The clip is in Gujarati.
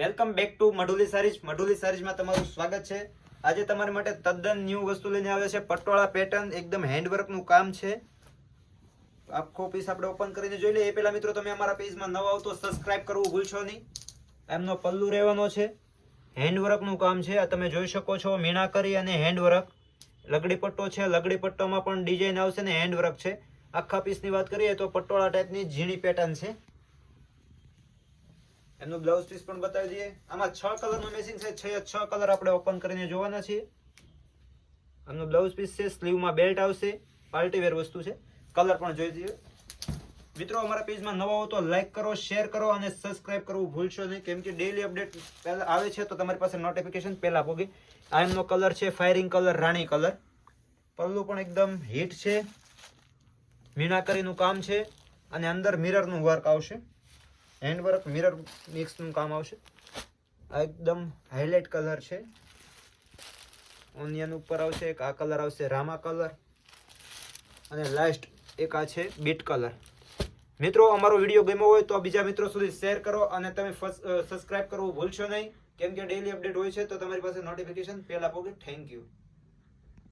Welcome back to Madhuli Sarees. Madhuli સારીઝમાં તમારું સ્વાગત છે. આજે તમારી માટે તદ્દન ન્યૂ વસ્તુ લઈને આવ્યા છે. પટોળા પેટર્ન, એકદમ હેન્ડવર્કનું કામ છે. આખો પીસ આપણે ઓપન કરીને જોઈ લઈએ. એ પહેલા મિત્રો તમે અમારા પેજમાં નવા આવો તો સબસ્ક્રાઇબ કરવું ભૂલશો નહીં. એમનો પલ્લુ રહેવાનો છે, હેન્ડવર્કનું કામ છે. આ તમે જોઈ શકો છો, મીણાકરી અને હેન્ડવર્ક. લગડી પટ્ટો છે, લગડી પટ્ટામાં પણ ડિઝાઇન આવશે ને હેન્ડવર્ક છે. આખા પીસની વાત કરીએ તો પટોળા ટાઈપની ઝીણી પેટર્ન છે. એમનું બ્લાઉઝ પીસ પણ બતાવી દઈએ. આમાં 6 કલરનું મેચિંગ છે. 6 કલર આપણે ઓપન કરીને જોવાના છીએ. આમનું બ્લાઉઝ પીસ છે, સ્લીવમાં બેલ્ટ આવશે, પાર્ટી વેર વસ્તુ છે. કલર પણ જોઈ દઈએ. મિત્રો અમારા પેજમાં નવા હો તો લાઈક કરો, શેર કરો અને સબસ્ક્રાઇબ કરવું ભૂલશો નહીં, કેમ કે ડેઈલી અપડેટ પહેલા આવે છે તો તમારી પાસે નોટિફિકેશન પહેલા પોગે. આ એમનો કલર છે ફાયરિંગ કલર, રાણી કલર. પલ્લુ પણ એકદમ હીટ છે, મીણાકરીનું કામ છે અને અંદર મિરરનું વર્ક આવશે. હેન્ડવર્ક મિરર મિક્સનું કામ આવશે. આ એકદમ હાઇલાઇટ કલર છે. ઓનિયન ઉપર આવશે, એક આ કલર આવશે રામા કલર અને લાસ્ટ એક આ છે બીટ કલર. મિત્રો અમારો વિડીયો ગમ્યો હોય તો બીજા મિત્રો સુધી શેર કરો અને તમે સબસ્ક્રાઇબ કરવું ભૂલશો નહીં, કેમ કે ડેઈલી અપડેટ હોય છે તો તમારી પાસે નોટિફિકેશન પહેલા પોગે. Thank you.